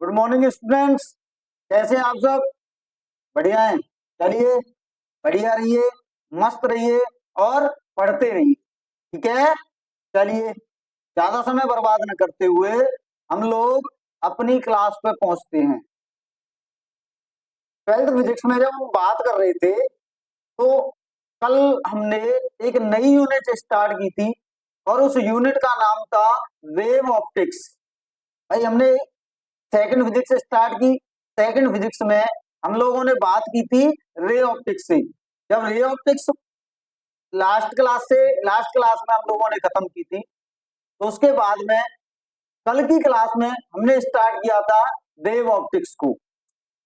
Good morning students. कैसे हैं आप सब? बढ़िया हैं। चलिए, बढ़िया रहिए, मस्त रहिए और पढ़ते रहिए। ठीक है। चलिए, ज्यादा समय बर्बाद न करते हुए हम लोग अपनी क्लास पे पहुंचते हैं। ट्वेल्थ फिजिक्स में जब हम बात कर रहे थे तो कल हमने एक नई यूनिट स्टार्ट की थी और उस यूनिट का नाम था वेव ऑप्टिक्स। भाई, हमने सेकंड फिजिक्स स्टार्ट की। सेकंड फिजिक्स में हम लोगों ने बात की थी रे ऑप्टिक्स से। जब रे ऑप्टिक्स लास्ट क्लास में हम लोगों ने खत्म की थी, तो उसके बाद में कल की क्लास में हमने स्टार्ट किया था वेव ऑप्टिक्स को।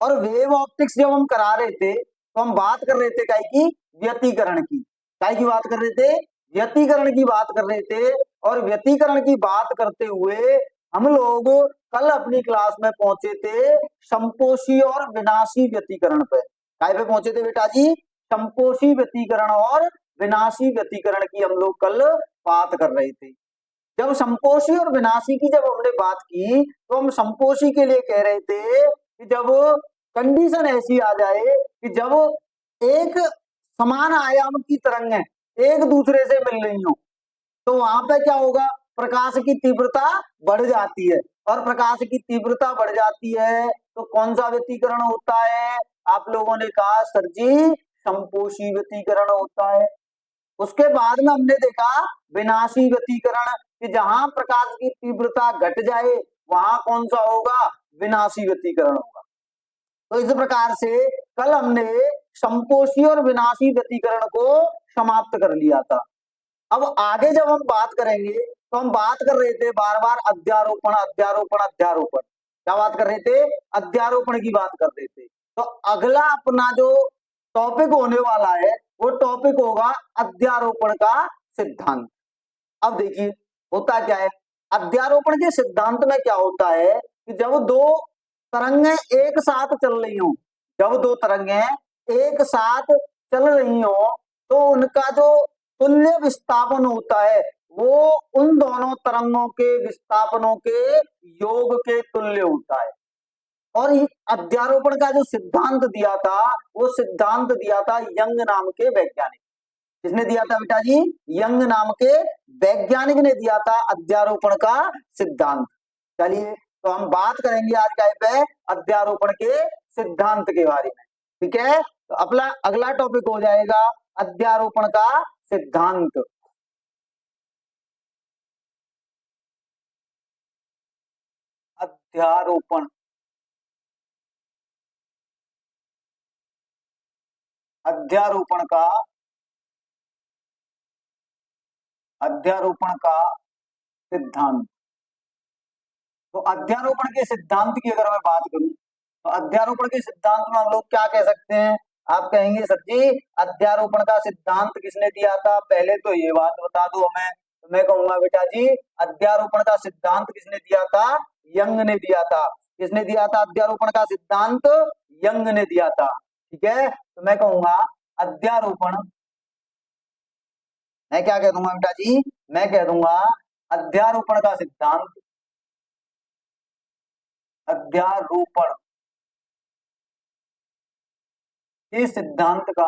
और वेव ऑप्टिक्स जब हम करा रहे थे तो हम बात कर रहे थे काय की? व्यतिकरण की। काय की बात कर रहे थे? व्यतिकरण की बात कर रहे थे। और व्यतिकरण की बात करते हुए हम लोग कल अपनी क्लास में पहुंचे थे संपोषी और विनाशी व्यतिकरण पे। काय पे पहुंचे थे बेटा जी? संपोषी व्यतिकरण और विनाशी व्यतिकरण की हम लोग कल बात कर रहे थे। जब संपोषी और विनाशी की जब हमने बात की तो हम संपोषी के लिए कह रहे थे कि जब कंडीशन ऐसी आ जाए कि जब एक समान आयाम की तरंगें एक दूसरे से मिल रही हो, तो वहां पे क्या होगा? प्रकाश की तीव्रता बढ़ जाती है। और प्रकाश की तीव्रता बढ़ जाती है तो कौन सा व्यतिकरण होता है? आप लोगों ने कहा सर जी, संपोषी व्यतिकरण होता है। उसके बाद में हमने देखा विनाशी व्यतिकरण, कि जहां प्रकाश की तीव्रता घट जाए वहां कौन सा होगा? विनाशी व्यतिकरण होगा। तो इस प्रकार से कल हमने संपोषी और विनाशी व्यतिकरण को समाप्त कर लिया था। अब आगे जब हम बात करेंगे तो हम बात कर रहे थे बार बार अध्यारोपण अध्यारोपण अध्यारोपण। क्या बात कर रहे थे? अध्यारोपण की बात कर रहे थे। तो अगला अपना जो टॉपिक होने वाला है वो टॉपिक होगा अध्यारोपण का सिद्धांत। अब देखिए, होता क्या है? अध्यारोपण के सिद्धांत में क्या होता है कि जब दो तरंगें एक साथ चल रही हो, जब दो तरंगें एक साथ चल रही हो तो उनका जो तुल्य विस्थापन होता है वो उन दोनों तरंगों के विस्थापनों के योग के तुल्य होता है। और अध्यारोपण का जो सिद्धांत दिया था वो सिद्धांत दिया था यंग नाम के वैज्ञानिक। किसने दिया था बेटा जी? यंग नाम के वैज्ञानिक ने दिया था अध्यारोपण का सिद्धांत। चलिए, तो हम बात करेंगे आज का पे अध्यारोपण के सिद्धांत के बारे में। ठीक है, तो अपना अगला टॉपिक हो जाएगा अध्यारोपण का सिद्धांत। अध्यारोपण, अध्यारोपण का, अध्यारोपण का सिद्धांत। तो अध्यारोपण के सिद्धांत की अगर मैं बात करूं तो अध्यारोपण के सिद्धांत में हम लोग क्या कह सकते हैं? आप कहेंगे सर जी, अध्यारोपण का सिद्धांत किसने दिया था? पहले तो ये बात बता दो हमें। तो मैं कहूंगा बेटा जी, अध्यारोपण का सिद्धांत किसने दिया था? यंग ने दिया था। किसने दिया था अध्यारोपण का सिद्धांत? यंग ने दिया था। ठीक है, तो मैं कहूंगा अध्यारोपण, मैं क्या कह दूंगा बेटा जी? मैं कह दूंगा अध्यारोपण का सिद्धांत, अध्यारोपण के सिद्धांत का,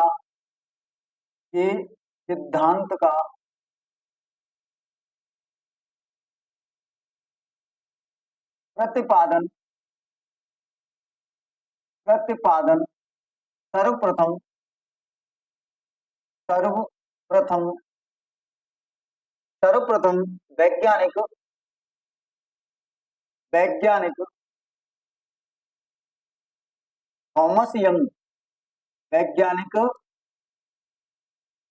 के सिद्धांत का प्रतिपादन, प्रतिपादन सर्वप्रथम, सर्वप्रथम, सर्वप्रथम वैज्ञानिक, वैज्ञानिक थॉमस यंग, वैज्ञानिक,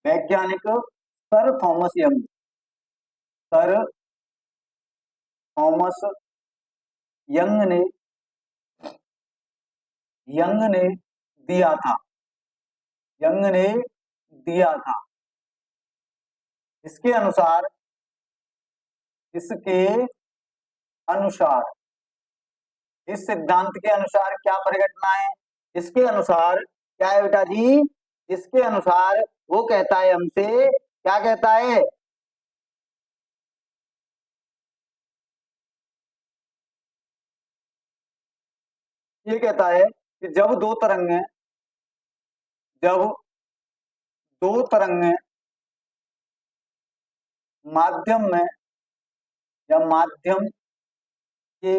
वैज्ञानिक sir Thomas young, sir Thomas young ने, यंग ने दिया था, यंग ने दिया था। इसके अनुसार, इसके अनुसार, इस सिद्धांत के अनुसार क्या परिघटना है? इसके अनुसार क्या है बेटा जी? इसके अनुसार वो कहता है हमसे, क्या कहता है? ये कहता है कि जब दो तरंगें माध्यम में या माध्यम के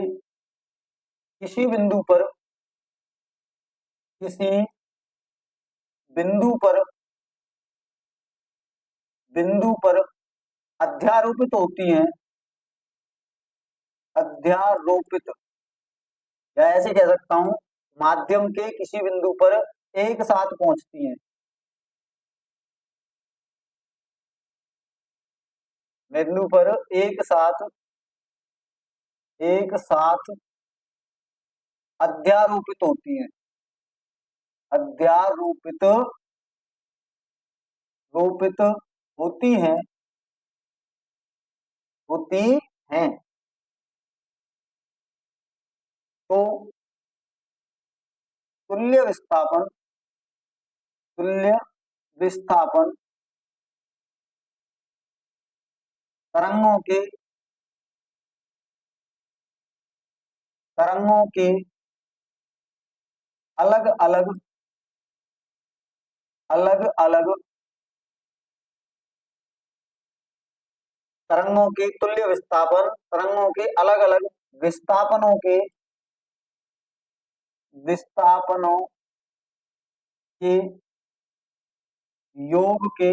किसी बिंदु पर किसी बिंदु पर बिंदु पर अध्यारोपित होती हैं, अध्यारोपित, या ऐसे कह सकता हूं माध्यम के किसी बिंदु पर एक साथ पहुंचती हैं, बिंदु पर एक साथ अध्यारोपित होती हैं, अध्यारोपित रोपित होती हैं, होती हैं, तो तुल्य विस्थापन, तुल्य विस्थापन तरंगों के अलग अलग अलग अलग तरंगों के तुल्य विस्थापन, तरंगों के अलग अलग विस्थापनों के विस्थापनों के योग के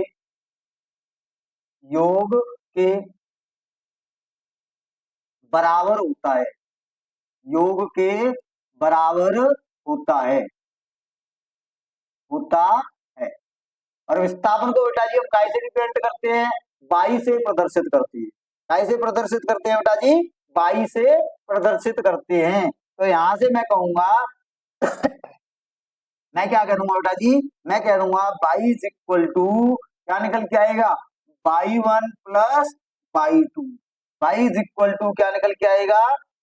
योग के बराबर होता है, योग के बराबर होता है, होता है। और विस्थापन को बेटा जी हम काय से रिप्रेजेंट करते हैं, बाई से प्रदर्शित करते हैं, काय से प्रदर्शित करते हैं बेटा जी, बाई से प्रदर्शित करते हैं। तो यहां से मैं कहूंगा मैं क्या करूंगा बेटा जी, मैं कह दूंगा बाई इज इक्वल टू, क्या निकल के आएगा, y one plus y two, y is equal to क्या निकल के आएगा,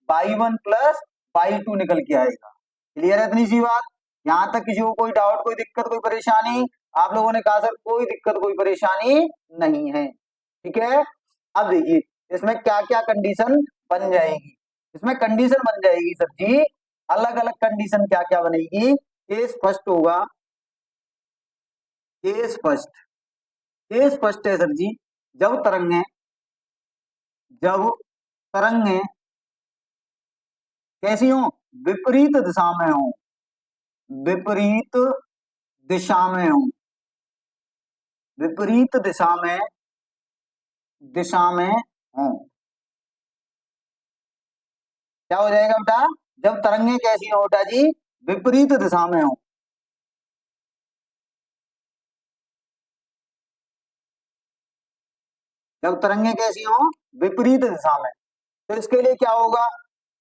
y one plus y two निकल के आएगा। क्लियर है इतनी सी बात, यहां तक किसी को कोई डाउट, कोई दिक्कत, कोई परेशानी? आप लोगों ने कहा सर कोई दिक्कत कोई परेशानी नहीं है, ठीक है। अब देखिए इसमें क्या क्या कंडीशन बन जाएगी, इसमें कंडीशन बन जाएगी सर जी, अलग अलग कंडीशन क्या क्या बनेगी। केस फर्स्ट होगा, केस फर्स्ट, केस फर्स्ट है सर जी, जब तरंगे, जब तरंगे कैसी हो, विपरीत दिशा में हो, विपरीत दिशा में हो, विपरीत दिशा में हो, क्या हो जाएगा बेटा, जब तरंगे कैसी हो बेटा जी, विपरीत दिशा में हो, जब तरंगे कैसी हो, विपरीत दिशा में। तो इसके लिए क्या होगा,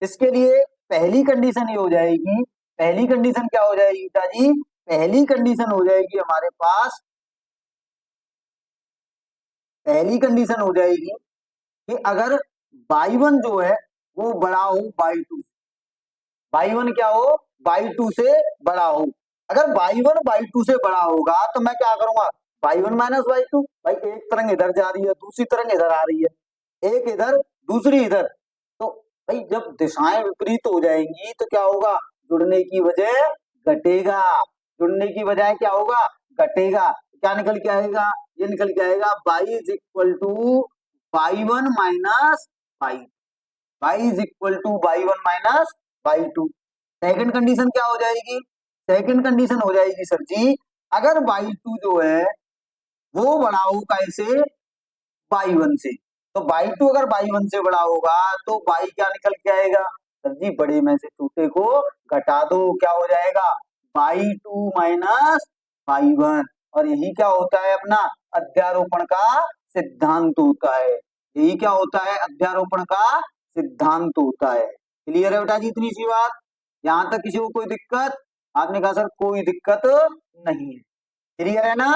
इसके लिए पहली कंडीशन ये हो जाएगी, पहली कंडीशन क्या हो जाएगी बेटा जी, पहली कंडीशन हो जाएगी हमारे पास, पहली कंडीशन हो जाएगी कि अगर बाई वन जो है वो बड़ा हो बाई टू, बाई वन क्या हो, बाई टू से बड़ा हो। अगर बाई वन बाई टू से बड़ा होगा तो मैं क्या करूंगा, by one minus by two, भाई एक तरंग इधर जा रही है, दूसरी तरंग इधर आ रही है, एक इधर दूसरी इधर, तो भाई जब दिशाएं विपरीत हो जाएंगी तो क्या होगा, जुड़ने की वजह घटेगा, जुड़ने की बजाय क्या होगा, घटेगा। क्या निकल के आएगा, ये निकल के आएगा by is equal two by one minus by, by is equal two by one minus by two. Second condition क्या हो जाएगी, सेकंड कंडीशन हो जाएगी सर जी, अगर बाई टू जो है वो बड़ा हो कैसे, बाई वन से, तो बाई टू अगर बाई वन से बड़ा होगा तो बाई क्या निकल के आएगा, सर जी बड़े में से छोटे को घटा दो, क्या हो जाएगा, by two minus by one. और यही क्या होता है अपना अध्यारोपण का सिद्धांत होता है, यही क्या होता है, अध्यारोपण का सिद्धांत होता है। क्लियर है बेटा जी इतनी सी बात, यहां तक किसी को कोई दिक्कत? आपने कहा सर कोई दिक्कत नहीं है, क्लियर है ना।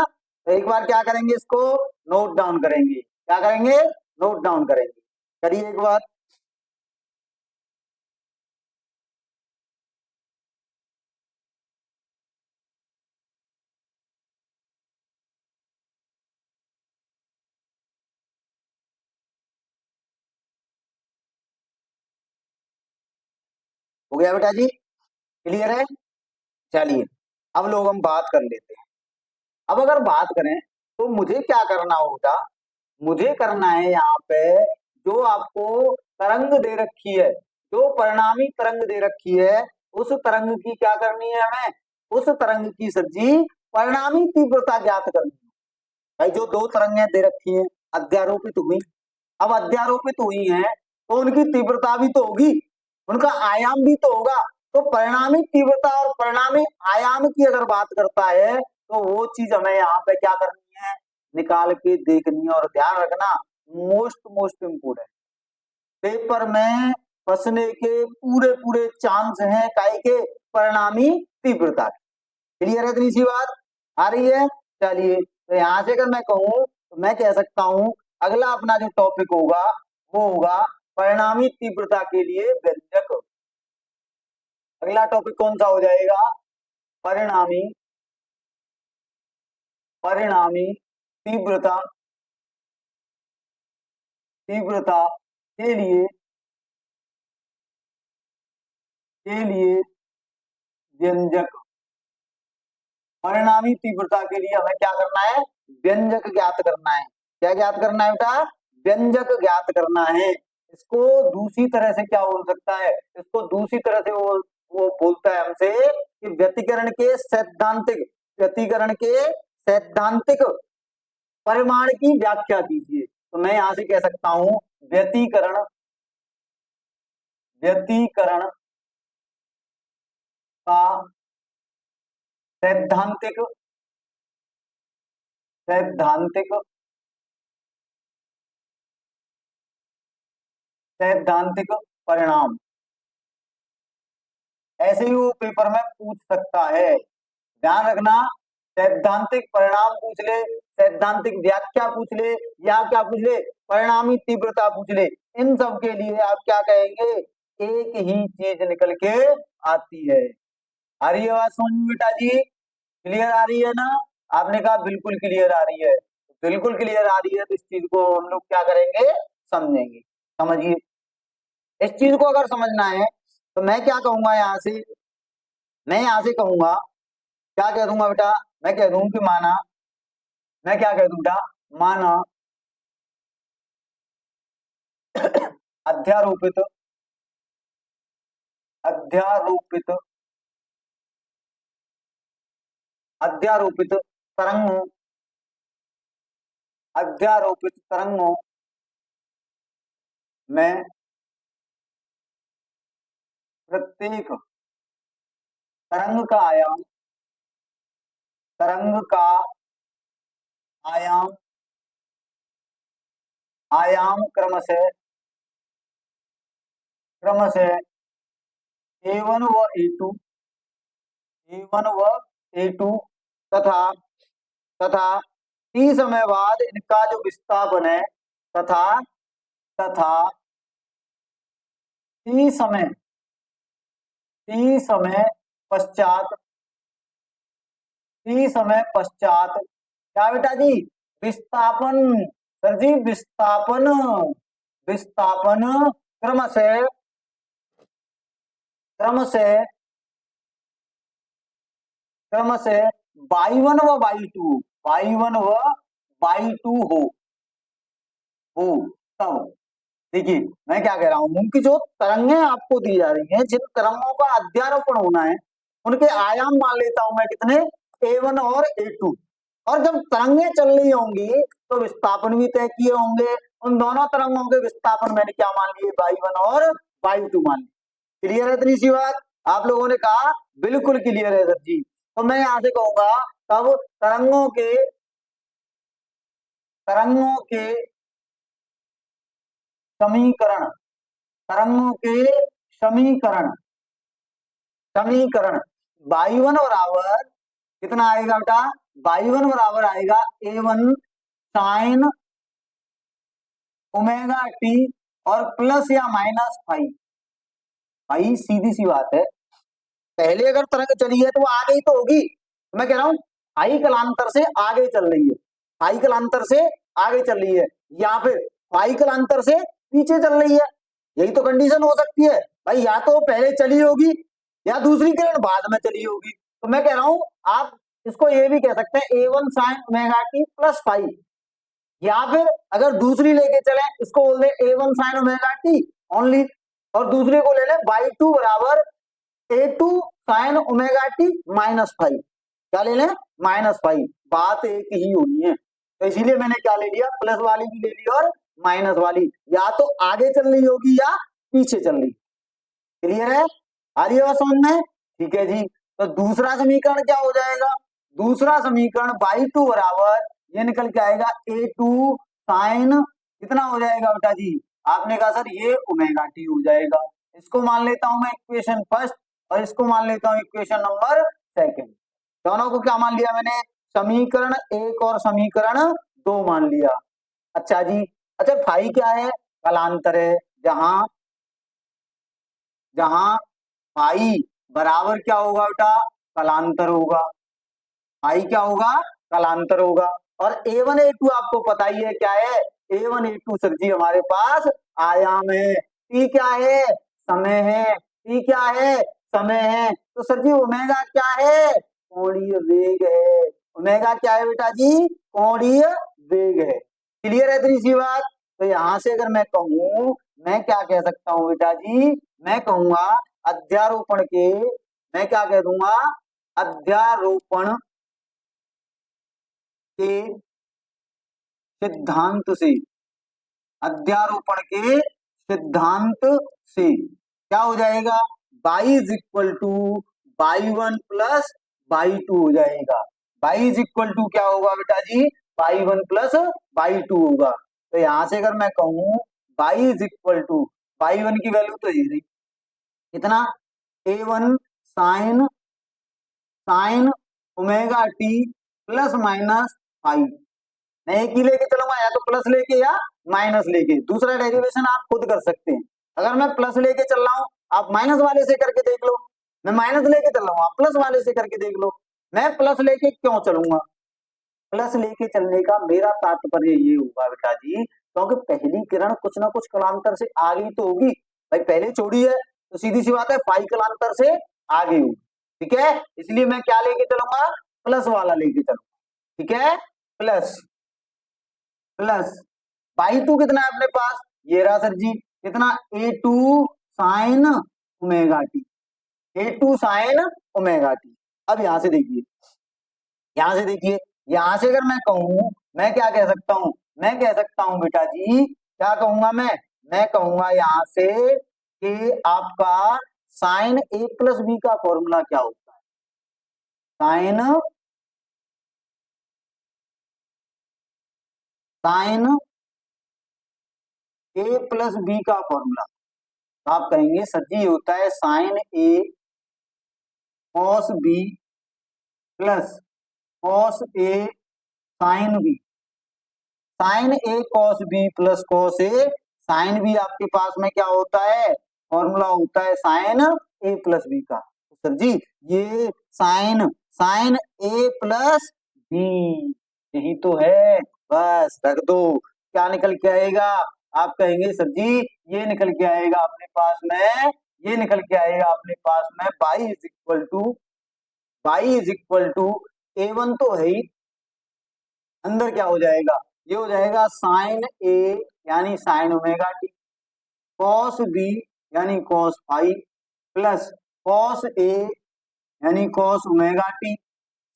तो एक बार क्या करेंगे, इसको नोट डाउन करेंगे, क्या करेंगे, नोट डाउन करेंगे, करिए एक बार। हो गया बेटा जी, क्लियर है? चलिए अब लोग हम बात कर लेते हैं। अब अगर बात करें तो मुझे क्या करना होगा, मुझे करना है यहाँ पे जो आपको तरंग दे रखी है, जो परिणामी तरंग दे रखी है, उस तरंग की क्या करनी है हमें, उस तरंग की सर जी परिणामी तीव्रता ज्ञात करनी है। भाई जो दो तरंगें दे रखी हैं, अध्यारोपित हुई, अब अध्यारोपित हुई हैं तो उनकी तीव्रता भी तो होगी, उनका आयाम भी तो होगा। तो परिणामी तीव्रता और परिणामी आयाम की अगर बात करता है तो वो चीज हमें यहाँ पे क्या करनी है, निकाल के देखनी है। और ध्यान रखना, मोस्ट इम्पोर्टेंट, पेपर में फंसने के पूरे पूरे चांस हैं काहे के, परिणामी तीव्रता। क्लियर है इतनी सी बात आ रही है? चलिए तो यहां से अगर मैं कहूं तो मैं कह सकता हूं अगला अपना जो टॉपिक होगा वो होगा परिणामी तीव्रता के लिए व्यंजक। अगला टॉपिक कौन सा हो जाएगा, परिणामी परिणामी तीव्रता, तीव्रता के लिए व्यंजक। परिणामी तीव्रता के लिए हमें क्या करना है, व्यंजक ज्ञात करना है। क्या ज्ञात करना है बेटा, व्यंजक ज्ञात करना है। इसको दूसरी तरह से क्या बोल सकता है, इसको दूसरी तरह से वो बोलता है हमसे कि व्यतिकरण के सैद्धांतिक परिमाण की व्याख्या कीजिए। तो मैं यहां से कह सकता हूं व्यतिकरण व्यतिकरण का सैद्धांतिक सैद्धांतिक सैद्धांतिक परिणाम, ऐसे ही वो पेपर में पूछ सकता है। ध्यान रखना, सैद्धांतिक परिणाम पूछ ले, सैद्धांतिक व्याख्या पूछ ले, या क्या पूछ ले, परिणामी तीव्रता पूछ ले, इन सब के लिए आप क्या कहेंगे, एक ही चीज निकल के आती है। आ रही है बात समझ में बेटा जी? क्लियर आ रही है ना? आपने कहा बिल्कुल क्लियर आ रही है, बिल्कुल क्लियर आ रही है तो इस चीज को हम लोग क्या करेंगे, समझेंगे। समझिए, इस चीज को अगर समझना है तो मैं क्या कहूंगा यहां से, मैं यहां से कहूंगा, क्या कह दूंगा बेटा, मैं कह दूं कि माना, मैं क्या कह दूं बेटा, माना अध्यारोपित अध्यारोपित अध्यारोपित तरंगों अध्यारोपित तरंगों में प्रत्येक तरंग का आयाम तरंग का आयाम आयाम क्रमशः A1 व A2 तथा तथा टी समय बाद इनका जो विस्थापन है, तथा तथा टी समय पश्चात क्या बेटा जी, विस्थापन, सर जी विस्थापन विस्थापन क्रमशः Y1 व Y2 हो तब। देखिए मैं क्या कह रहा हूं कि जो तरंगें आपको दी जा रही हैं, जिन तरंगों का अध्यारोपण होना है, उनके आयाम मान लेता हूं मैं कितने, A1 और A2। और जब तरंगें चल रही होंगी तो विस्थापन भी तय किए होंगे, उन दोनों तरंगों के विस्थापन मैंने क्या मान लिए, Y1 और Y2 मान लिए। क्लियर है इतनी सी बात? आप लोगों ने कहा बिल्कुल क्लियर है सर जी। तो मैं यहां से कहूंगा तब तरंगों के समीकरण तरंगों के समीकरण समीकरण Y1 बराबर कितना आएगा बेटा, Y1 बराबर आएगा A1 साइन ओमेगा टी और प्लस या माइनस फाइव। भाई सीधी सी बात है, पहले अगर तरंग चली है तो वो आगे ही तो होगी। मैं कह रहा हूं आई कलांतर से आगे चल रही है, आई कलांतर से आगे चल रही है, या फिर आई कलांतर से पीछे चल रही है, यही तो कंडीशन हो सकती है। भाई या तो पहले चली होगी या दूसरी किरण बाद में चली होगी। तो मैं कह रहा हूं आप इसको ये भी कह सकते हैं A1 sin omega t plus five, या फिर अगर दूसरी लेके चले इसको बोल दे A1 sin omega T only, और दूसरे को ले ले y2 बराबर A2 sin omega T minus five. क्या ले लें? Minus five. बात एक ही होनी है, तो इसीलिए मैंने क्या ले लिया, प्लस वाली भी ले ली और माइनस वाली, या तो आगे चल रही होगी या पीछे चल रही। क्लियर है? आ रही है बात समझ में? ठीक है जी। तो दूसरा समीकरण क्या हो जाएगा? दूसरा समीकरण y2 बराबर ये निकल के आएगा A2 साइन कितना हो जाएगा बेटा जी? आपने कहा सर ये ओमेगा टी हो जाएगा। इसको मान लेता हूं मैं इक्वेशन फर्स्ट और इसको मान लेता हूं इक्वेशन नंबर सेकंड। दोनों को क्या मान लिया मैंने? समीकरण एक और समीकरण दो मान लिया। अच्छा जी। अच्छा फाई क्या है? कालांतर है। जहां जहां पाई बराबर क्या होगा बेटा? कालांतर होगा। पाई क्या होगा? कालांतर होगा। और A1 A2 आपको पता ही है क्या है? A1 A2 सर जी हमारे पास आयाम है। T क्या है? समय है। T क्या है? समय है। तो सर जी ओमेगा क्या है? कोणीय वेग है। ओमेगा क्या है बेटा जी? कोणीय वेग है। क्लियर है इतनी सी बात? तो यहां से अगर मैं कहूं, मैं क्या कह सकता हूं बेटा जी? मैं कहूंगा अध्यारोपण के, मैं क्या कह दूंगा? अध्यारोपण के सिद्धांत से, अध्यारोपण के सिद्धांत से क्या हो जाएगा? y is equal to y1 plus y2 हो जाएगा। y इज इक्वल टू क्या होगा बेटा जी? y1 प्लस y2 होगा। तो यहां से अगर मैं कहूं y is equal to, y1 की वैल्यू तो ये रही कितना? A1 sine sine omega t plus minus five. मैं एक ही लेके चलूंगा, या तो प्लस लेके या माइनस लेके। दूसरा डेरिवेशन आप खुद कर सकते हैं। अगर मैं प्लस लेके चल रहा हूं आप माइनस वाले से करके देख लो, मैं माइनस लेके चल रहा हूं आप प्लस वाले से करके देख लो। मैं प्लस लेके क्यों चलूंगा? प्लस लेके चलने का मेरा तात्पर्य ये होगा बेटा जी, क्योंकि पहली किरण कुछ ना कुछ कलांतर से आगे तो होगी। भाई पहले छोड़ी है तो सीधी सी बात है फाई कलांतर से आगे होगी। ठीक है, इसलिए मैं क्या लेके चलूंगा? प्लस वाला लेके चलूंगा। ठीक है, प्लस प्लस y2 कितना है अपने पास? ये रहा सर जी कितना? A2 sine omega T, A2 sine omega T. अब यहां से देखिए, यहां से देखिए, यहां से अगर मैं कहूं, मैं क्या कह सकता हूं? मैं कह सकता हूं बेटा जी, क्या कहूंगा मैं कहूंगा यहां से कि आपका साइन ए प्लस बी का फॉर्मूला क्या होता है? Sign sign a plus B का फॉर्मूला आप कहेंगे सर जी होता है sign a cos b plus cos a sine B. Sine a cos b plus cos a sine B आपके पास में क्या होता है? फॉर्मूला होता है साइन ए प्लस बी का। तो सर जी ये sign sign a plus B यही तो है। बस रख दो। क्या निकल के आएगा? आप कहेंगे सर जी ये निकल के आएगा अपने पास में, ये निकल के आएगा अपने पास में y is equal to, y is equal to A1 तो है ही, अंदर क्या हो जाएगा? ये हो जाएगा साइन ए यानी sine omega T, cos B यानी cos five, plus cos A यानी cos omega T,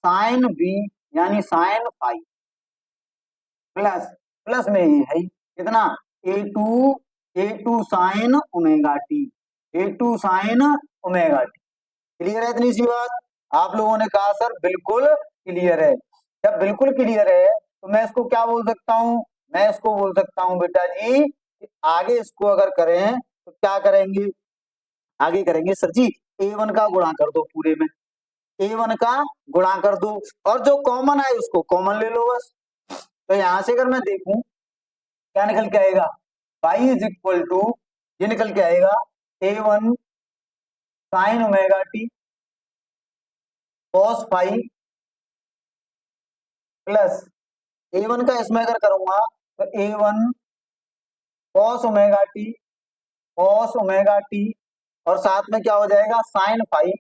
sine B यानी साइन फाइव, प्लस प्लस में ये है कितना? A two sine omega T, A2 sine omega T. Clear है इतनी सी बात? आप लोगों ने कहा सर बिल्कुल क्लियर है। जब बिल्कुल क्लियर है तो मैं इसको क्या बोल सकता हूं? मैं इसको बोल सकता हूं बेटा जी कि आगे इसको अगर करें तो क्या करेंगे? आगे करेंगे सर जी A1 का गुणा कर दो पूरे में, A1 का गुणा कर दो और जो कॉमन है उसको कॉमन ले लो बस। तो यहां से अगर मैं देखूं क्या निकल के आएगा? y इज इक्वल टू ये निकल के आएगा A1 sign omega T cos five plus A1 का इसमें अगर करूंगा तो A1 कॉस ओमेगा टी और साथ में क्या हो जाएगा साइन फाइव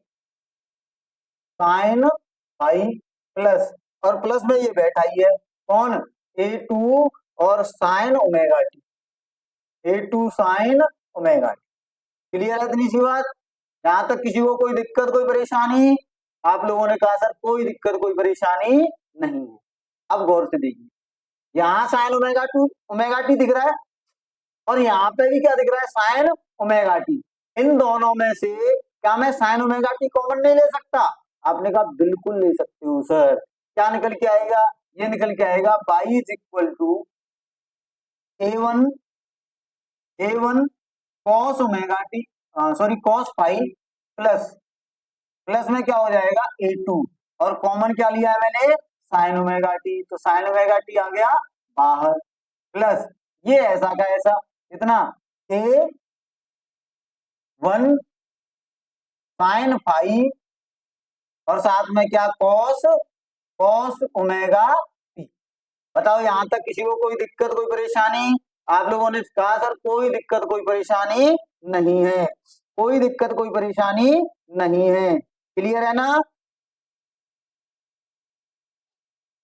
प्लस, और प्लस में ये बैठा ही है कौन, A2 और sign omega T, A2 sine omega T. Clear है इतनी सी बात? यहां तक किसी को कोई दिक्कत कोई परेशानी? आप लोगों ने कहा सर कोई दिक्कत कोई परेशानी नहीं है। अब गौर से देखिए, यहाँ साइन ओमेगा टी दिख रहा है और यहाँ पे भी क्या दिख रहा है साइन ओमेगा टी। इन दोनों में से क्या मैं साइन ओमेगा टी कॉमन नहीं ले सकता? आपने कहा बिल्कुल ले सकते हो सर। क्या निकल के आएगा? ये निकल के आएगा y is equal to A1 cos omega t, sorry cos five plus, plus में क्या हो जाएगा A2, और कॉमन क्या लिया है मैंने साइन ओमेगा टी, तो साइन ओमेगा टी आ गया बाहर, प्लस ये ऐसा का ऐसा कितना A1 साइन फाइव और साथ में क्या कॉस ओमेगा टी। बताओ यहां तक किसी को कोई दिक्कत कोई परेशानी? आप लोगों ने कहा सर कोई दिक्कत कोई परेशानी नहीं है, कोई दिक्कत कोई परेशानी नहीं है। क्लियर है ना?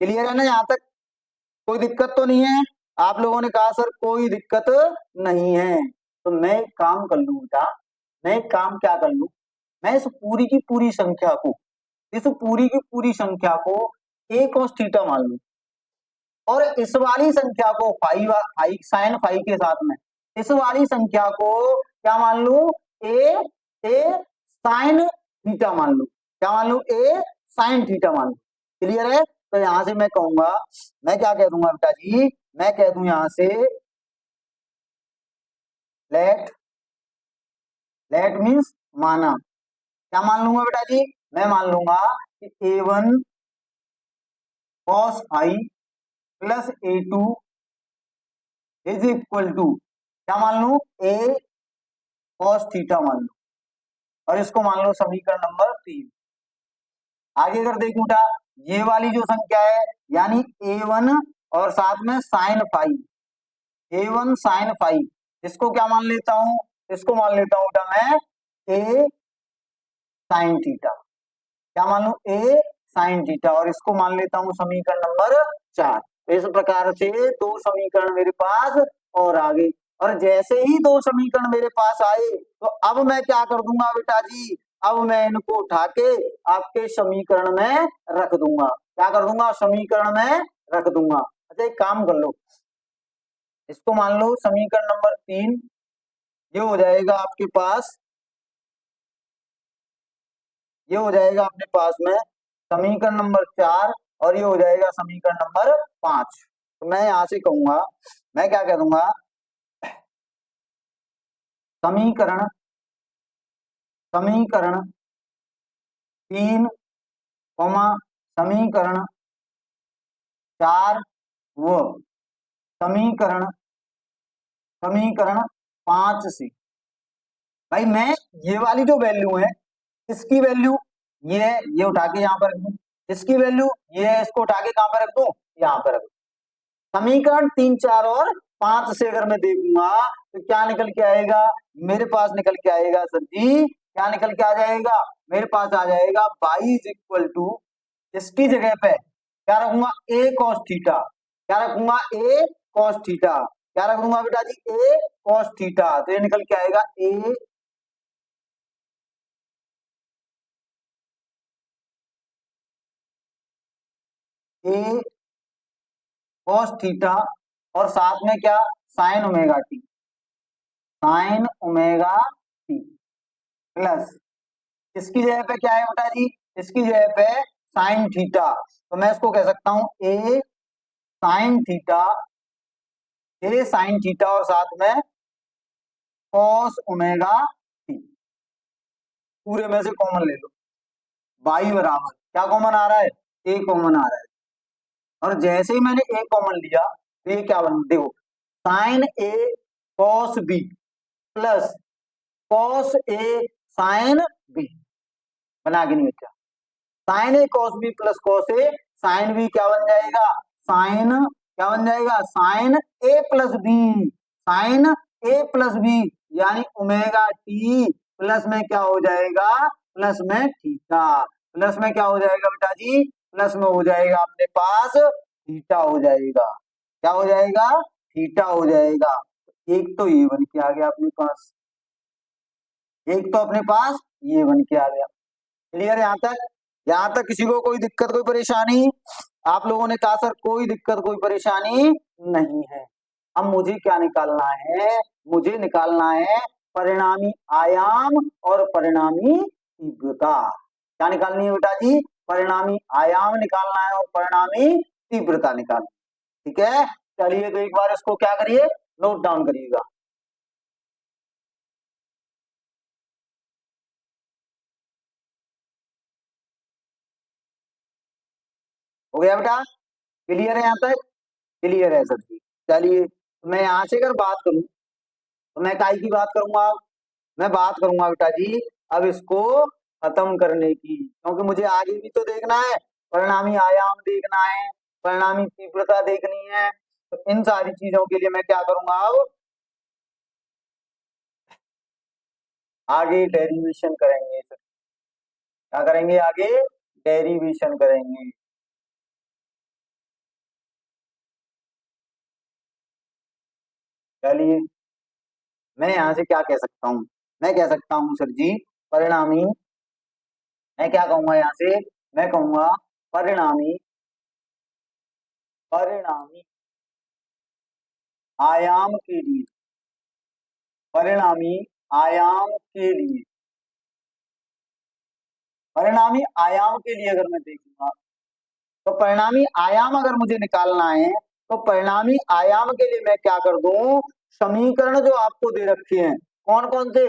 क्लियर है ना? यहां तक कोई दिक्कत तो नहीं है? आप लोगों ने कहा सर कोई दिक्कत नहीं है। तो मैं एक काम कर लूं बेटा, मैं एक काम क्या कर लूं, मैं इस पूरी की पूरी संख्या को, इस पूरी की पूरी संख्या को a cos थीटा मान लूं, और इस वाली संख्या को फाइव साइन फाइव के साथ में इस वाली संख्या को क्या मान लूं ए साइन थीटा मान लूं। क्या मान लूं? ए साइन थीटा मान लूं। क्लियर है? तो यहां से मैं कहूंगा, मैं क्या कह दूंगा बेटा जी, मैं कह दूं यहां से लेट मीन्स माना। क्या मान लूंगा बेटा जी? मैं मान लूंगा कि A1 cos five plus A2 is equal to क्या मान लू A cos थीटा मान लो, और इसको मान लो समीकरण नंबर 3। आगे अगर देखूंगा ये वाली जो संख्या है यानी A1 और साथ में sign five, A1 sign five, इसको क्या मान लेता हूं? इसको मान लेता हूं बेटा मैं A साइन थीटा। क्या मान लू? A साइन थीटा, और इसको मान लेता हूं समीकरण नंबर 4। इस प्रकार से दो समीकरण मेरे पास और आ गए, और जैसे ही दो समीकरण मेरे पास आए तो अब मैं क्या कर दूंगा बेटा जी, अब मैं इनको उठा के आपके समीकरण में रख दूंगा। क्या कर दूंगा? समीकरण में रख दूंगा। अच्छा एक काम कर लो, इसको मान लो समीकरण नंबर 3, ये हो जाएगा आपके पास, ये हो जाएगा अपने पास में समीकरण नंबर 4, और ये हो जाएगा समीकरण नंबर 5। तो मैं यहां से कहूंगा, मैं क्या कह दूंगा, समीकरण समीकरण 3, समीकरण 4 व समीकरण समीकरण 5 से भाई मैं ये वाली जो वैल्यू है, इसकी वैल्यू ये उठा के यहाँ पर रख दूं, इसकी वैल्यू ये है, इसको उठा के कहां पर रख दूं? यहाँ पर रख दूं। समीकरण 3, 4 और 5 से अगर मैं देखूंगा तो क्या निकल के आएगा मेरे पास? निकल के आएगा सर जी, क्या निकल के आ जाएगा मेरे पास? आ जाएगा y इज इक्वल टू, इसकी जगह पे क्या रखूंगा? a cos theta. क्या रखूंगा? a cos theta. क्या रखूंगा बेटा जी? a cos theta. तो ये निकल के आएगा a cos थीटा, और साथ में क्या sign omega T, sign omega t plus, इसकी जगह पे क्या है बेटा जी? इसकी जगह पे साइन थीटा। तो मैं इसको कह सकता हूं ए साइन थीटा, ए साइन थीटा और साथ में कॉस ओमेगा टी। पूरे में से कॉमन ले लो, y बराबर क्या कॉमन आ रहा है? a कॉमन आ रहा है, और जैसे ही मैंने a कॉमन लिया तो ये क्या बन, देखो sine a cos b plus cos a sine b, बना के नहीं बचा। Sine a cos b plus cos a sine b क्या बन जाएगा? साइन क्या बन जाएगा? Sine a plus b, sine a plus b, यानी ओमेगा टी प्लस में क्या हो जाएगा, प्लस में थीटा, प्लस में क्या हो जाएगा बेटा जी, प्लस में हो जाएगा अपने पास थीटा हो जाएगा, क्या हो जाएगा, थीटा हो जाएगा। एक तो ये बन के आ गया अपने पास, एक तो अपने पास ये बन के आ गया। क्लियर यहाँ तक, यहाँ तक किसी को कोई दिक्कत कोई परेशानी? आप लोगों ने कहा सर कोई दिक्कत कोई परेशानी नहीं है। अब मुझे क्या निकालना है, मुझे निकालना है परिणामी आयाम और परिणामी तीव्रता। क्या निकालनी है बेटा जी, परिणामी आयाम निकालना है और परिणामी तीव्रता निकालनी, ठीक है। चलिए तो एक बार इसको क्या करिए, नोट डाउन करिएगा। हो गया बेटा, क्लियर है यहाँ तक, क्लियर है सर जी। चलिए मैं यहाँ से अगर बात करूं तो मैं काय की बात करूंगा, मैं बात करूंगा बेटा जी अब इसको खत्म करने की, क्योंकि मुझे आगे भी तो देखना है, परिणामी आयाम देखना है, परिणामी तीव्रता देखनी है, तो इन सारी चीजों के लिए मैं क्या करूंगा, अब आगे डेरिवेशन करेंगे सर। क्या करेंगे आगे, डेरिवेशन करेंगे। चलिए मैं यहाँ से क्या कह सकता हूँ, मैं कह सकता हूँ सर जी परिणामी, मैं क्या कहूंगा यहाँ से, मैं कहूंगा परिणामी, परिणामी आयाम के लिए, परिणामी आयाम के लिए, परिणामी आयाम के लिए अगर मैं देखूंगा तो परिणामी आयाम अगर मुझे निकालना है तो परिणामी आयाम के लिए मैं क्या कर दूं, समीकरण जो आपको दे रखे हैं कौन कौन से,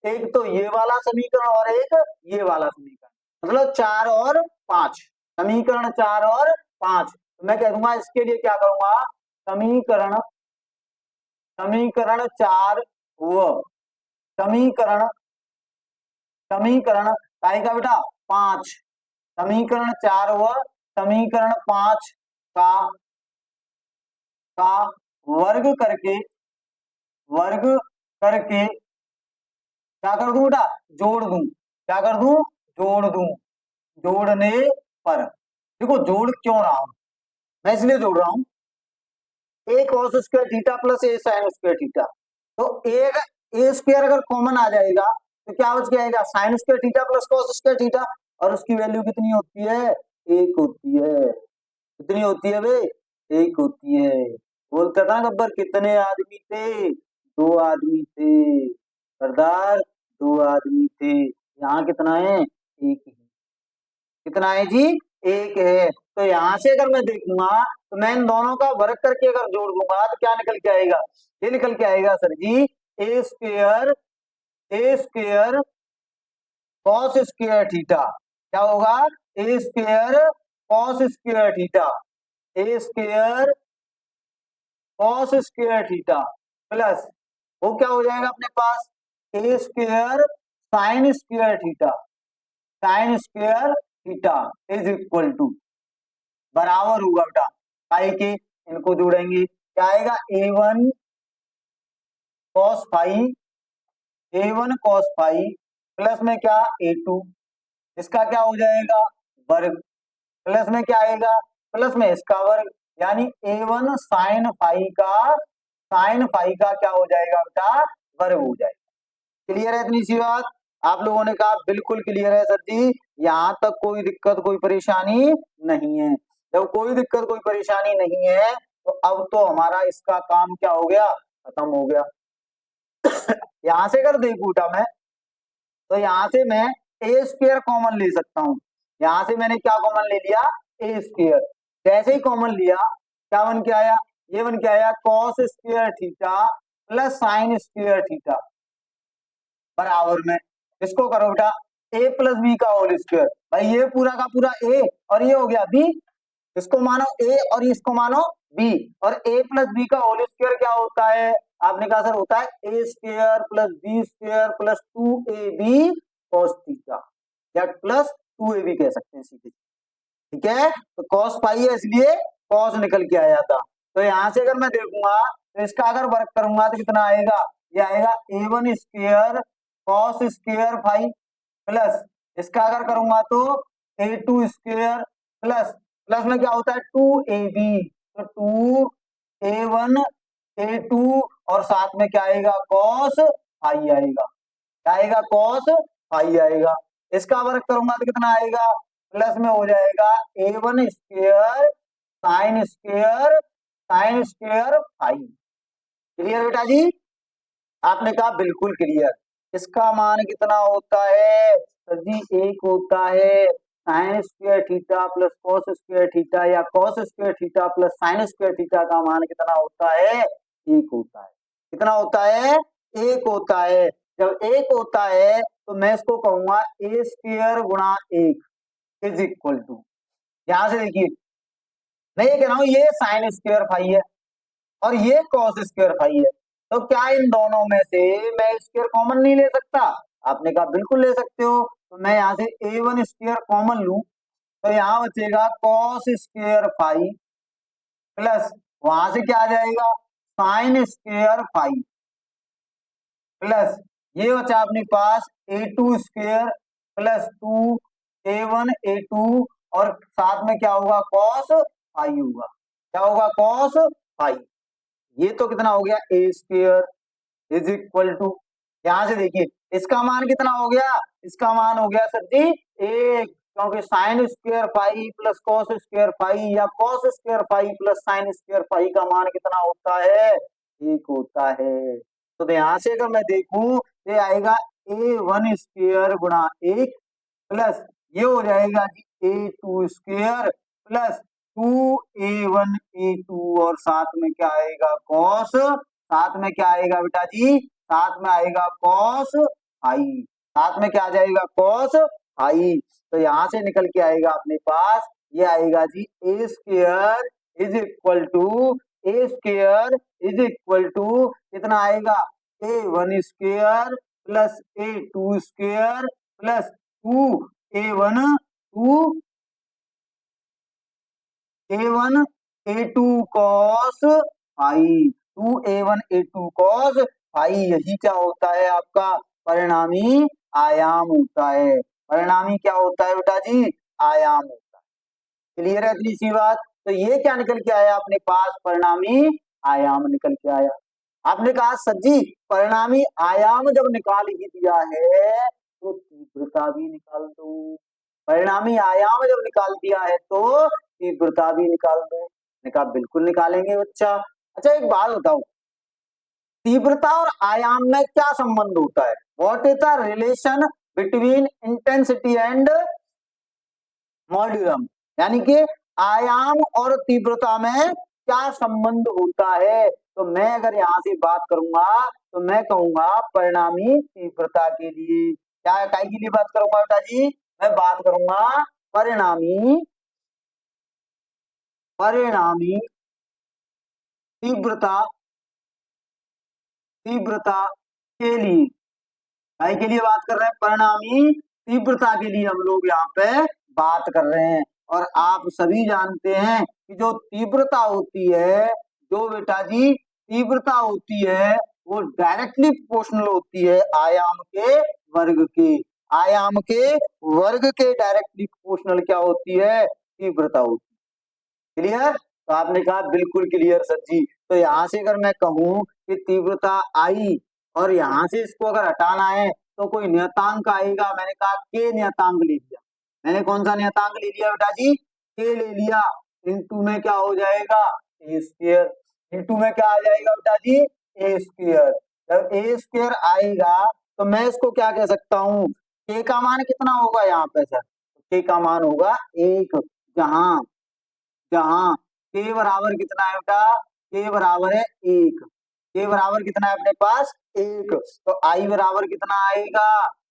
एक तो ये वाला समीकरण और एक ये वाला समीकरण, मतलब 4 और 5, समीकरण 4 और 5, तो मैं कह दूंगा इसके लिए क्या करूंगा, समीकरण, समीकरण 4 व समीकरण, समीकरण काय का बेटा 5, समीकरण 4 व समीकरण 5 का का वर्ग करके, वर्ग करके क्या कर दूं बेटा, जोड़ दूं, क्या कर दूं, जोड़ दूं, जोड़ने पर, देखो जोड़ क्यों रहा हूं मैं, इसलिए जोड़ रहा हूं, ए कॉस स्क्वायर थीटा प्लस ए साइन स्क्वायर थीटा, तो ए स्क्वायर अगर कॉमन आ जाएगा तो क्या बच जाएगा, sign square theta plus cos square theta, और उसकी वैल्यू कितनी होती है, एक होती है, कितनी होती है बे, एक होती है। बोलता था गब्बर कितने आदमी थे, दो आदमी थे सरदार, दो आदमी थे, यहाँ कितना है, एक ही, कितना है जी, एक है। तो यहाँ से अगर मैं देखूंगा तो मैं इन दोनों का वर्ग करके अगर जोड़ दूंगा तो क्या निकल के आएगा, ये निकल के आएगा sir ji A square, A square cos square theta, क्या होगा, A square cos square theta, A square cos square theta plus वो क्या हो जाएगा अपने पास, A square sine square theta, sine square theta is equal to, बराबर होगा बेटा पाई के, इनको जोड़ेंगे क्या आएगा, A one cos five, A one cos five plus में क्या ए टू, इसका क्या हो जाएगा वर्ग, प्लस में क्या आएगा, प्लस में इसका वर्ग, यानी ए वन साइन फाइव का, साइन फाइव का क्या हो जाएगा बेटा, वर्ग हो जाएगा। क्लियर है इतनी सी बात, आप लोगों ने कहा बिल्कुल क्लियर है सर जी, यहाँ तक कोई दिक्कत कोई परेशानी नहीं है। जब कोई दिक्कत कोई परेशानी नहीं है तो अब तो हमारा इसका काम क्या हो गया, खत्म हो गया। यहां से अगर देखूं बेटा मैं, तो यहां से मैं ए स्क्वायर कॉमन ले सकता हूं, यहां से मैंने क्या कॉमन ले लिया, ए स्क्वायर, जैसे ही कॉमन लिया क्या बन के आया, ये बन के आया cos square theta plus sine square theta बराबर में, इसको करो बेटा ए प्लस बी का होल स्क्वायर, भाई ये पूरा का पूरा ए और ये हो गया बी, इसको मानो ए और इसको मानो बी, और ए प्लस बी का होल स्क्वायर क्या होता है, आपने कहा सर होता है A square plus B square plus 2ab cos theta, या प्लस 2ab कह सकते हैं सीधे, ठीक है। तो कॉस पाई है इसलिए कॉस निकल के आया था, तो यहां से अगर मैं देखूंगा तो इसका अगर वर्क करूंगा तो कितना आएगा, ये आएगा A one square cos square phi plus इसका अगर करूंगा तो a2 स्क्वायर प्लस प्लस में क्या होता है 2ab, तो 2a1 a2 और साथ में क्या आएगा कॉस फाई आएगा, क्या आएगा कॉस फाई आएगा। इसका वर्ग करूंगा तो कितना आएगा, प्लस में हो जाएगा a1 square sine square phi. Clear बेटा जी, आपने कहा बिल्कुल क्लियर। इसका मान कितना होता है सर जी, एक होता है sine square theta plus cos square theta, या cos square theta plus sine square theta का मान कितना होता है, एक होता है। कितना होता है, एक होता है। जब एक होता है तो मैं इसको कहूंगा ए स्क्वायर गुणा एक इज इक्वल टू, यहां से देखिए मैं ये कह रहा हूं ये साइन स्क्वायर फाई है और ये कॉस स्क्वायर फाई है, तो क्या इन दोनों में से मैं स्क्वायर कॉमन नहीं ले सकता? आपने कहा बिल्कुल ले सकते हो। तो मैं यहाँ से a1 स्क्वायर कॉमन लूं तो यहाँ बचेगा कॉस स्क्वायर फाई प्लस वहां से क्या आ जाएगा साइन स्क्वायर फाई प्लस ये बचा अपने पास a2 square plus 2a1 a2 और साथ में क्या होगा कॉस फाई होगा, क्या होगा कॉस फाई। ये तो कितना हो गया ए स्क्वायर इज इक्वल टू, यहां से देखिए इसका मान कितना हो गया, इसका मान हो गया सर जी एक, क्योंकि sine square phi plus cos square phi या cos square phi plus sine square phi का मान कितना होता है, एक होता है। तो यहां से अगर मैं देखूं ये आएगा a1 स्क्वायर गुणा एक प्लस ये हो जाएगा जी a2 square plus 2a1 a2 और साथ में क्या आएगा कॉस, साथ में क्या आएगा बेटा जी, साथ में आएगा कॉस फाई, साथ में क्या आ जाएगा कॉस फाई। तो यहां से निकल के आएगा अपने पास ये आएगा जी A square is equal to, A square is equal to कितना आएगा a1 square plus a2 square plus 2a1 a2 cos phi, 2a1 a2 cos phi, यही क्या होता है आपका परिणामी आयाम होता है। परिणामी क्या होता है बेटा जी, आयाम होता है। क्लियर है इतनी सी बात। तो ये क्या निकल के आया अपने पास, परिणामी आयाम निकल के आया। आपने कहा सर जी परिणामी आयाम जब निकाल ही दिया है तो तीव्रता भी निकाल दो, परिणामी आयाम जब निकाल दिया है तो तीव्रता भी निकाल दो। मैंने कहा बिल्कुल निकालेंगे बच्चा। अच्छा एक बात बताओ, तीव्रता और आयाम में क्या संबंध होता है, what is the relation between intensity and modulus, यानी कि आयाम और तीव्रता में क्या संबंध होता है। तो मैं अगर यहां से बात करूंगा तो मैं कहूंगा परिणामी तीव्रता के लिए, क्या इकाई के लिए बात करूंगा बेटा जी, मैं बात करूंगा परिणामी तीव्रता के लिए, इकाई के लिए बात कर रहे हैं, परिणामी तीव्रता के लिए हम लोग यहाँ पे बात कर रहे हैं। और आप सभी जानते हैं कि जो तीव्रता होती है, जो बेटा जी तीव्रता होती है वो डायरेक्टली प्रोपोर्शनल होती है आयाम के वर्ग के, आयाम के वर्ग के डायरेक्टली प्रोपोर्शनल क्या होती है, तीव्रता होती है। क्लियर, तो आपने कहा बिल्कुल क्लियर सर जी। तो यहाँ से अगर मैं कहूं कि तीव्रता आई और यहाँ से इसको अगर हटाना है तो कोई नियतांक आएगा, मैंने कहा के नियतांक ले लिया, मैंने कौन सा नियतांक ले लिया बेटा जी, के ले लिया, इनटू में क्या हो जाएगा ए स्क्वायर, इनटू में क्या आ जाएगा बेटा जी ए स्क्वायर। जब ए स्क्वायर आएगा तो मैं इसको क्या कह सकता हूँ, के का मान कितना होगा यहाँ पे सर, के का मान होगा एक, जहां जहां के बराबर कितना है बेटा, के बराबर है एक, के बराबर कितना है अपने पास एक, तो आई बराबर कितना आएगा,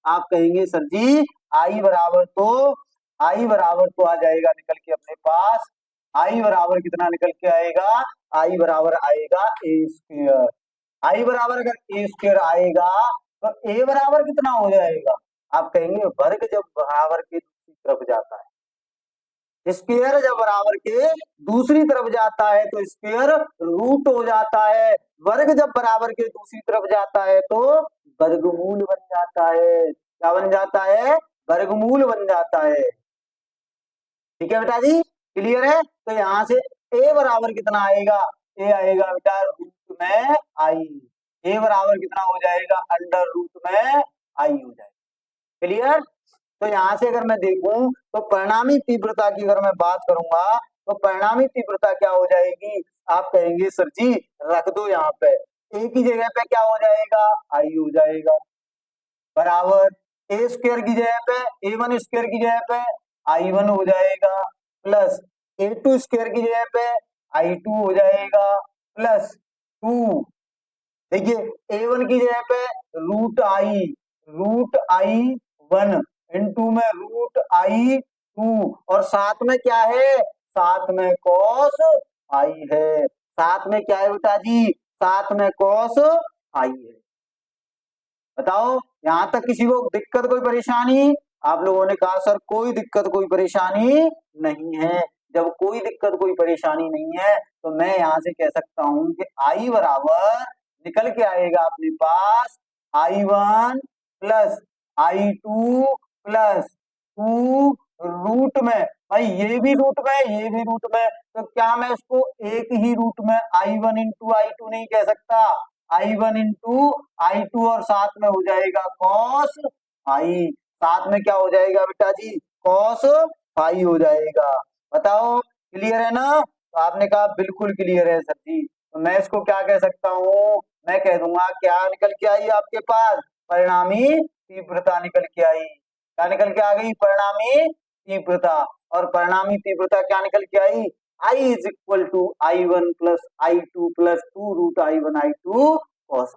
आप कहेंगे सर जी आई बराबर तो आ जाएगा निकल के अपने पास, आई बराबर कितना निकल के आएगा, आई बराबर आएगा ए स्क्वायर। आई बराबर अगर ए स्क्वायर आएगा तो ए बराबर कितना हो जाएगा, आप कहेंगे वर्ग जब बराबर के दूसरी तरफ जाता है, स्क्वायर जब बराबर के दूसरी तरफ जाता है तो स्क्वायर रूट हो जाता है, वर्ग जब बराबर के दूसरी तरफ जाता है तो वर्गमूल बन जाता है। क्या बन जाता है? वर्गमूल बन जाता है। ठीक है बेटा जी, क्लियर है? तो यहाँ से ए बराबर कितना आएगा? ए आएगा बेटा रूट में आई। ए बराबर कितना हो जाएगा? अंडर रूट में आई हो जाएगा। क्लियर? तो यहाँ से अगर मैं देखूं तो परिणामी तीव्रता की अगर मैं बात करूंगा तो परिणामी तीव्रता क्या हो जाएगी? आप कहेंगे सर जी रख दो यहाँ पे, ए की जगह पे क्या हो जाएगा? आई हो जाएगा, बराबर ए स्क्वायर की जगह पे ए वन स्क्वायर की जगह पे आई वन हो जाएगा, प्लस ए टू स्क्वायर की जगह पे आई टू हो जाएगा, प्लस टू, देखिए ए वन की जगह पे रूट आई वन इंटू में रूट आई टू, और साथ में क्या है? साथ में कॉस आई है। साथ में क्या है बेटा जी? साथ में कॉस आई है। बताओ यहां तक किसी को दिक्कत कोई परेशानी? आप लोगों ने कहा सर कोई दिक्कत कोई परेशानी नहीं है। जब कोई दिक्कत कोई परेशानी नहीं है तो मैं यहां से कह सकता हूं कि आई बराबर निकल के आएगा अपने पास I one plus I two plus two root में, भाई ये भी रूट में ये भी रूट में, तो क्या मैं इसको एक ही रूट में I one into I two नहीं कह सकता? I one into I two और साथ में हो जाएगा कॉस आई, साथ में क्या हो जाएगा बेटा जी? कॉस फाई हो जाएगा। बताओ क्लियर है ना? तो आपने कहा बिल्कुल क्लियर है सर जी। तो मैं इसको क्या कह सकता हूँ? मैं कह दूंगा क्या निकल के आई आपके पास? परिणामी तीव्रता निकल के आई। क्या निकल के आ गई? परिणामी तीव्रता। और परिणामी तीव्रता क्या निकल के आई? I is equal to I one plus I two plus two root I one I two cos.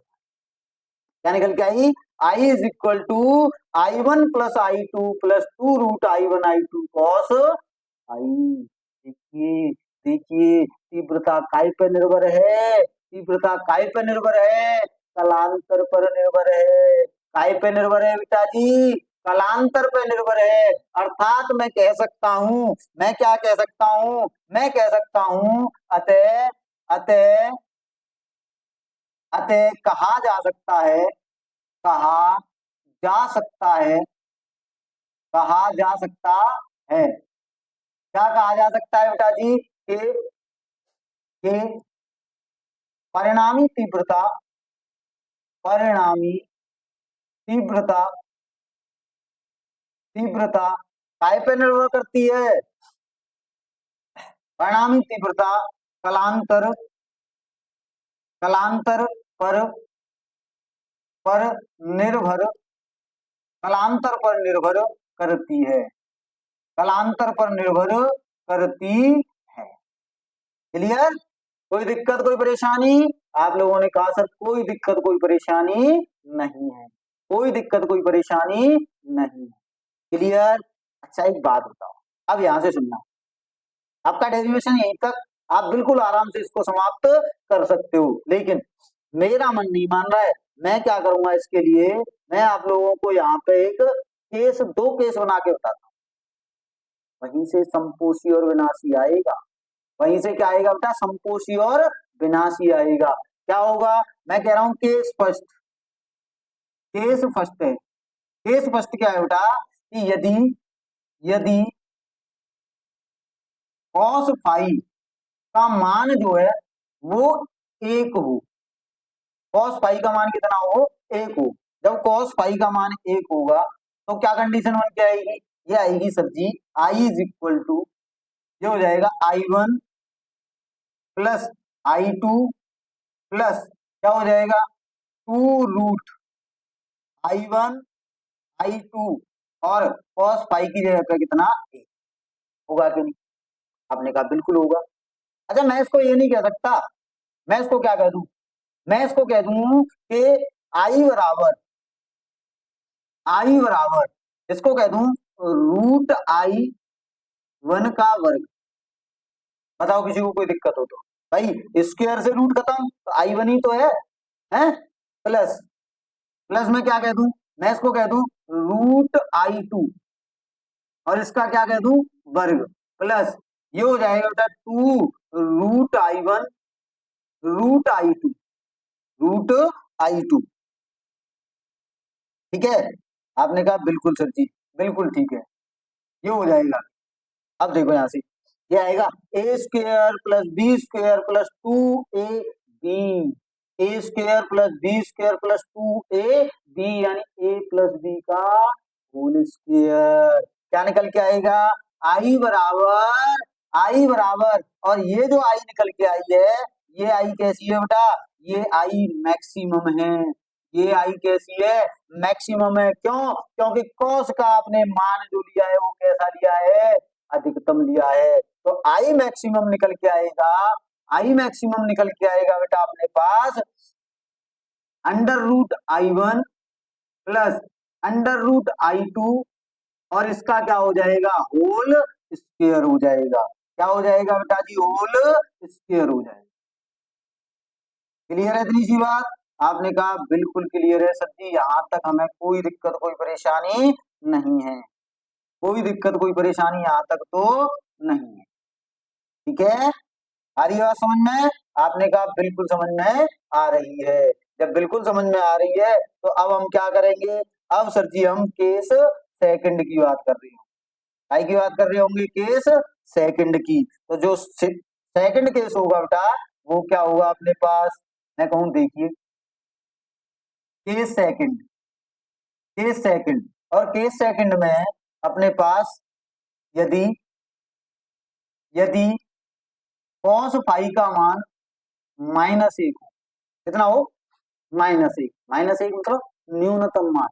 क्या निकल के आई? I is equal to I one plus I two plus two root I one I two cos I. देखिए देखिए तीव्रता काय पर निर्भर है? तीव्रता काय पर निर्भर है? कलांतर पर निर्भर है। काय पे निर्भर है बेटा जी? कलांतर पे निर्भर है। अर्थात मैं कह सकता हूं, मैं क्या कह सकता हूं? मैं कह सकता हूं अतः अतः अतः कहा जा सकता है, कहा जा सकता है, कहा जा सकता है। क्या कहा जा सकता है बेटा जी? के परिणामी तीव्रता, परिणामी तीव्रता, तीव्रता काय पे निर्भर करती है? परिणामी तीव्रता कलांतर, कलांतर पर पर निर्भर, कलांतर पर निर्भर करती है, कलांतर पर निर्भर करती है। क्लियर? कोई दिक्कत कोई परेशानी? आप लोगों ने कहा सर कोई दिक्कत कोई परेशानी नहीं है, कोई दिक्कत कोई परेशानी नहीं है। क्लियर? अच्छा एक बात बताओ, अब यहां से सुनना, आपका डेरिवेशन यहीं तक, आप बिल्कुल आराम से इसको समाप्त कर सकते हो, लेकिन मेरा मन नहीं मान रहा है। मैं क्या करूंगा इसके लिए? मैं आप लोगों को यहाँ पे एक केस, दो केस बना के बताता हूँ। वहीं से संपोषी और विनाशी आएगा। वहीं से क्या आएगा बेटा? संपोषी और विनाशी आएगा। क्या होगा? मैं कह रहा हूं केस फर्स्ट, केस फर्स्ट है। केस फर्स्ट क्या है बेटा? कि यदि यदि कॉस फाई का मान जो है वो एक हो, कॉस फाई का मान कितना हो? एक हो। जब कॉस फाई का मान एक होगा तो क्या कंडीशन बन के आएगी? ये आएगी sir ji I is equal to, ये हो जाएगा I one plus I two plus क्या हो जाएगा? Two root I one I two, और कॉस फाई की जगह पे कितना? एक। होगा कि नहीं? आपने कहा बिल्कुल होगा। अच्छा मैं इसको ये नहीं कह सकता, मैं इसको क्या कह दूं? मैं इसको कह दूं कि आई बराबर इसको कह दूं रूट आई वन का वर्ग। बताओ किसी को कोई दिक्कत हो तो? भाई स्क्वायर से रूट खत्म, तो आई वन ही तो है? प्लस प्लस में क्या कह दूं? मैं इसको कह दूं रूट आई टू, और इसका क्या कह दूं? वर्ग, प्लस ये हो जाएगा बेटा two root I one root I two, root I two. ठीक है, आपने कहा बिल्कुल सर जी, बिल्कुल ठीक है, ये हो जाएगा। अब देखो यहाँ से ये आएगा A square plus B square plus 2ab, A square plus B square plus 2ab, यानी ए प्लस बी का होल स्क्वेयर। क्या निकल के आएगा? आई बराबर, और ये जो आई निकल के आई है, ये आई कैसी है बेटा? ये आई मैक्सिमम है। ये आई कैसी है? मैक्सिमम है। क्यों? क्योंकि कॉस का आपने मान जो लिया है वो कैसा लिया है? अधिकतम लिया है। तो आई मैक्सिमम निकल के आएगा, आई मैक्सिमम निकल के आएगा बेटा अपने पास √I1 प्लस √I2, और इसका क्या हो जाएगा? होल स्क्वायर हो जाएगा। क्या हो जाएगा बेटा जी? होल स्क्वायर हो जाएगा। क्लियर है इतनी सी बात? आपने कहा बिल्कुल क्लियर है सर जी, यहाँ तक हमें कोई दिक्कत कोई परेशानी नहीं है, कोई दिक्कत कोई परेशानी यहाँ तक तो नहीं है। ठीक है, आ रही है बात समझ में? आपने कहा बिल्कुल समझ में आ रही है। जब बिल्कुल समझ में आ रही है तो अब हम क्या करेंगे? अब सर जी हम केस सेकंड की बात कर रहे होंगे। आई की बात कर रहे होंगे, केस सेकंड की। तो जो सेकंड केस होगा बेटा वो क्या होगा अपने पास? मैं कहूँ देखिए, केस सेकंड, केस सेकंड, और केस सेकंड में अपने पास यदि यदि कॉस फाई का मान -1 हो, कितना हो? -1। -1 मतलब न्यूनतम मान।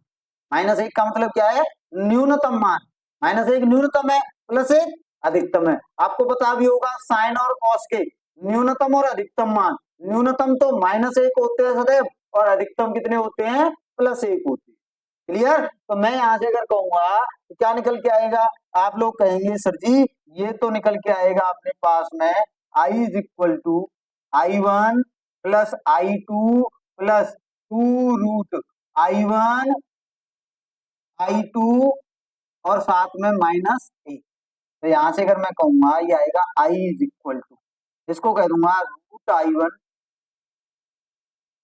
-1 का मतलब क्या है? न्यूनतम मान। -1 न्यूनतम है, +1 अधिकतम है। आपको पता भी होगा साइन और कॉस के न्यूनतम और अधिकतम मान। न्यूनतम तो -1 होते हैं सदैव, और अधिकतम कितने होते हैं? +1 होते हैं। क्लियर? तो मैं यहां से अगर कहूंगा तो क्या निकल के आएगा? आप लोग कहेंगे सर जी ये तो निकल के आएगा अपने पास में I is equal to I1 plus I2 plus 2√I1 I2 और साथ में -1। तो यहां से अगर मैं कहूंगा ये आएगा I इज इक्वल टू, इसको कह दूंगा √I1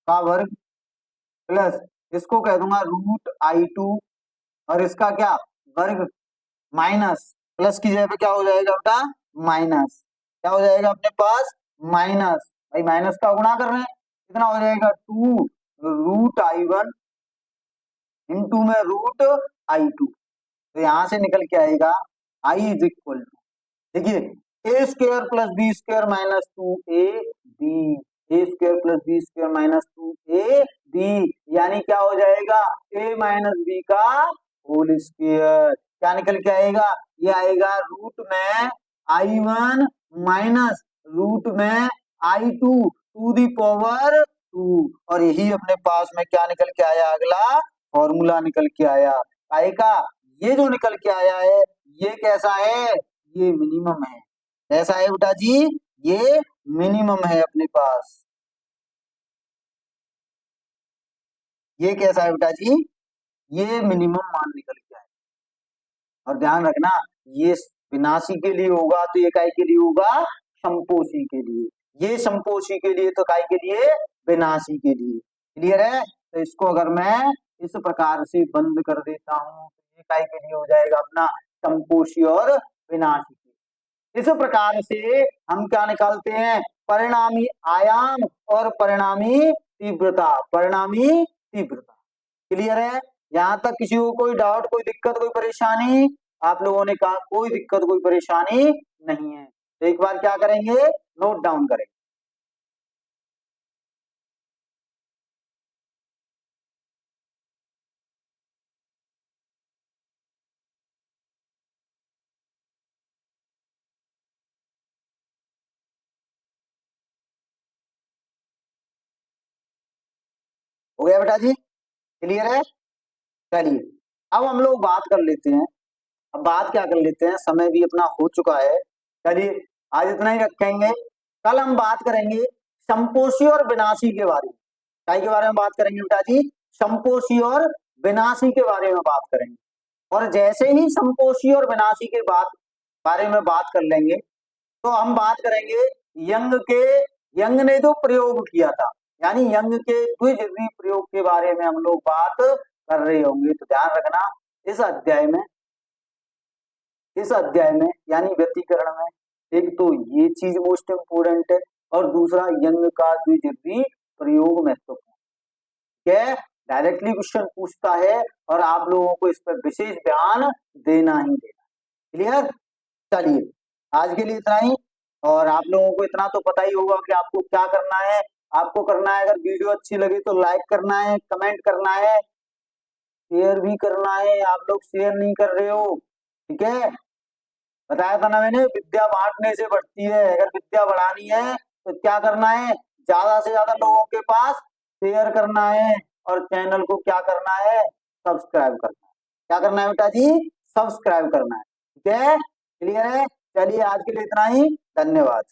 का वर्ग प्लस इसको कह दूंगा √I2 और इसका क्या वर्ग, माइनस, प्लस की जगह पे क्या हो जाएगा बेटा? माइनस। क्या हो जाएगा अपने पास? माइनस। भाई माइनस का गुणा कर रहे हैं, कितना हो जाएगा? 2√I1 इंटू में √I2। तो यहां से निकल के आएगा आई इज इक्वल टू, देखिए A square plus B square minus 2ab, A square plus B square minus 2ab, यानी क्या हो जाएगा? a माइनस बी का होल स्क्वायर। क्या निकल के आएगा? ये आएगा रूट में I1 माइनस रूट में I2 टू दी पावर 2, और यही अपने पास में क्या निकल के आया? अगला फॉर्मूला निकल के आया। आई का ये जो निकल के आया है ये कैसा है? ये मिनिमम है। कैसा है बेटा जी? ये मिनिमम है अपने पास। ये कैसा है बेटा जी? ये मिनिमम मान निकल के आया। और ध्यान रखना ये विनाशी के लिए होगा तो ये काय के लिए होगा? संपोषी के लिए। ये संपोषी के लिए तो काय के लिए? विनाशी के लिए। क्लियर है? तो इसको अगर मैं इस प्रकार से बंद कर देता हूं तो ये काय के लिए हो जाएगा अपना? संपोषी और विनाशी। इस प्रकार से हम क्या निकालते हैं? परिणामी आयाम और परिणामी तीव्रता। परिणामी तीव्रता। क्लियर है? यहाँ तक किसी को कोई डाउट, कोई दिक्कत, कोई परेशानी? आप लोगों ने कहा कोई दिक्कत कोई परेशानी नहीं है। तो एक बार क्या करेंगे? नोट डाउन करेंगे। हो गया बेटा जी? क्लियर है? चलिए अब हम लोग बात कर लेते हैं। अब बात क्या कर लेते हैं, समय भी अपना हो चुका है। चलिए आज इतना ही रखेंगे। कल हम बात करेंगे संपोषी और विनाशी के बारे में। काय के बारे में बात करेंगे बेटा जी? संपोषी और विनाशी के बारे में बात करेंगे। और जैसे ही संपोषी और विनाशी के बारे में बात कर लेंगे तो हम बात करेंगे यंग ने जो प्रयोग किया था, यानी यंग के द्विज प्रयोग के बारे में हम लोग बात कर रहे होंगे, तो ध्यान रखना इस अध्याय में यानी व्यक्तिकरण में एक तो ये चीज मोस्ट इम्पोर्टेंट है, और दूसरा यंग का द्वितीय प्रयोग महत्वपूर्ण है। डायरेक्टली क्वेश्चन पूछता है और आप लोगों को इस पर विशेष ध्यान देना ही देना। क्लियर? चलिए आज के लिए इतना ही, और आप लोगों को इतना तो पता ही होगा कि आपको क्या करना है। आपको करना है, अगर वीडियो अच्छी लगे तो लाइक करना है, कमेंट करना है, शेयर भी करना है। आप लोग शेयर नहीं कर रहे हो, ठीक है? बताया था ना मैंने, विद्या बांटने से बढ़ती है। अगर विद्या बढ़ानी है तो क्या करना है, ज्यादा से ज्यादा लोगों के पास शेयर करना है, और चैनल को क्या करना है, सब्सक्राइब करना है। क्या करना है बेटा जी? सब्सक्राइब करना है। ठीक है? क्लियर है? चलिए आज के लिए इतना ही, धन्यवाद।